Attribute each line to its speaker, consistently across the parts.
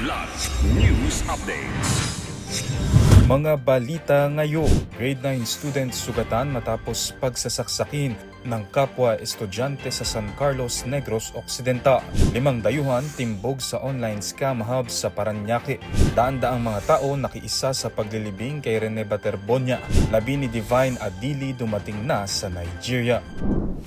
Speaker 1: Kidlat News Updates.
Speaker 2: Mga balita ngayon, grade 9 students sugatan matapos pagsasaksakin ng kapwa estudyante sa San Carlos, Negros Occidental. 5 dayuhan timbog sa online scam hub sa Parañaque. Daan-daang mga tao nakiisa sa paglilibing kay Rene Baterbonia. Labi ni Divine Adili dumating na sa Nigeria.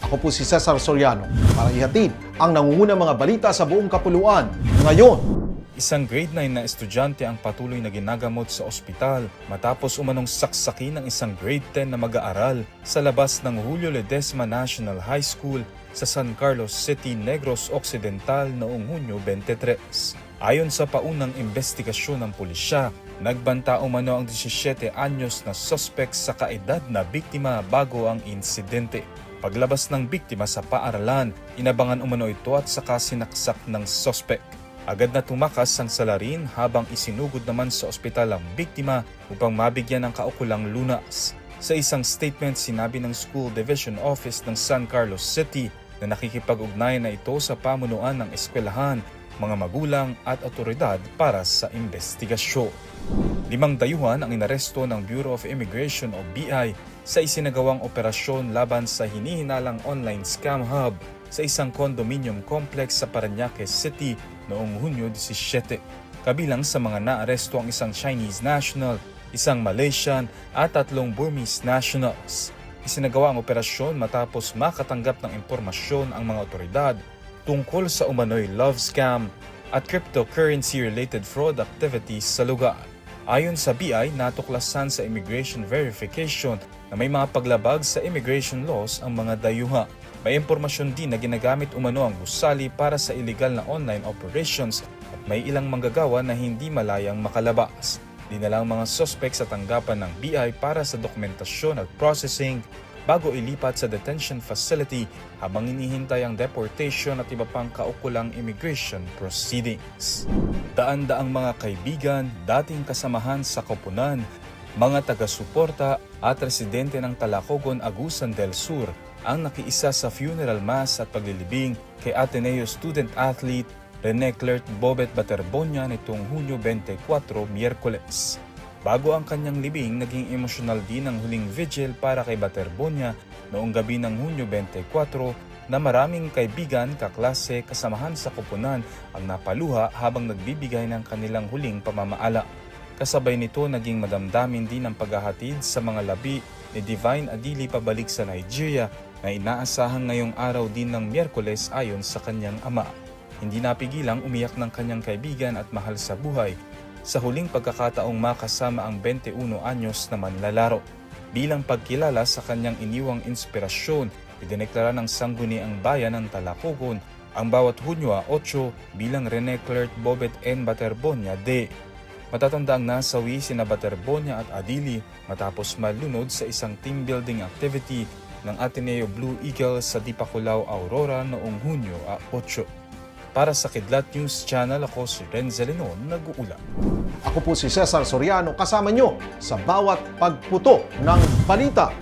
Speaker 3: Ako po si Cesar Soriano para ihatid ang nangungunang mga balita sa buong kapuluan ngayon.
Speaker 2: Isang grade 9 na estudyante ang patuloy na ginagamot sa ospital matapos umanong saksakin ng isang grade 10 na mag-aaral sa labas ng Julio Ledesma National High School sa San Carlos City, Negros Occidental noong Hunyo 23. Ayon sa paunang investigasyon ng pulisya, nagbanta umano ang 17 anyos na suspect sa kaedad na biktima bago ang insidente. Paglabas ng biktima sa paaralan, inabangan umano ito at saka sinaksak ng suspect. Agad na tumakas ang salarin habang isinugod naman sa ospital ang biktima upang mabigyan ng kaukulang lunas. Sa isang statement, sinabi ng School Division Office ng San Carlos City na nakikipag-ugnay na ito sa pamunuan ng eskwelahan, mga magulang at otoridad para sa investigasyon. 5 dayuhan ang inaresto ng Bureau of Immigration o BI sa isinagawang operasyon laban sa hinihinalang online scam hub sa isang condominium complex sa Parañaque City noong Hunyo 17. Kabilang sa mga naaresto ang isang Chinese national, isang Malaysian at 3 Burmese nationals. Isinagawa ang operasyon matapos makatanggap ng impormasyon ang mga otoridad tungkol sa umano'y love scam at cryptocurrency-related fraud activities sa lugar. Ayon sa BI, natuklasan sa immigration verification na may mga paglabag sa immigration laws ang mga dayuha. May impormasyon din na ginagamit umano ang gusali para sa illegal na online operations at may ilang manggagawa na hindi malayang makalabas. Dinala ang mga suspect sa tanggapan ng BI para sa dokumentasyon at processing bago ilipat sa detention facility habang hinihintay ang deportation at iba pang kaukulang immigration proceedings. Daan-daang mga kaibigan, dating kasamahan sa koponan, mga taga-suporta at residente ng Talacogon, Agusan del Sur ang nakiisa sa funeral mass at paglilibing kay Ateneo student-athlete Rene Clert Bobet Baterbonia nitong Hunyo 24, Miyerkules. Bago ang kanyang libing, naging emosyonal din ang huling vigil para kay Baterbonia noong gabi ng Hunyo 24 na maraming kaibigan, kaklase, kasamahan sa koponan ang napaluha habang nagbibigay ng kanilang huling pamamaala. Kasabay nito, naging madamdamin din ang paghahatid sa mga labi ni Divine Adili pabalik sa Nigeria na inaasahan ngayong araw din ng Miyerkules ayon sa kanyang ama. Hindi napigilang umiyak ng kanyang kaibigan at mahal sa buhay sa huling pagkakataong makasama ang 21 anyos na manlalaro. Bilang pagkilala sa kanyang iniwang inspirasyon, idineklara ng sangguniang bayan ng Talacogon ang bawat Hunyo 8 bilang Rene Clert Bobet N. Baterbonia Day. Matatanda ang nasawi sina Baterbonia at Adili matapos malunod sa isang team building activity ng Ateneo Blue Eagles sa Dipakulaw, Aurora noong Hunyo 8. Para sa Kidlat News Channel, ako si Renzel Lenon, nag-uulat.
Speaker 3: Ako po si Cesar Soriano, kasama nyo sa bawat pagputo ng balita.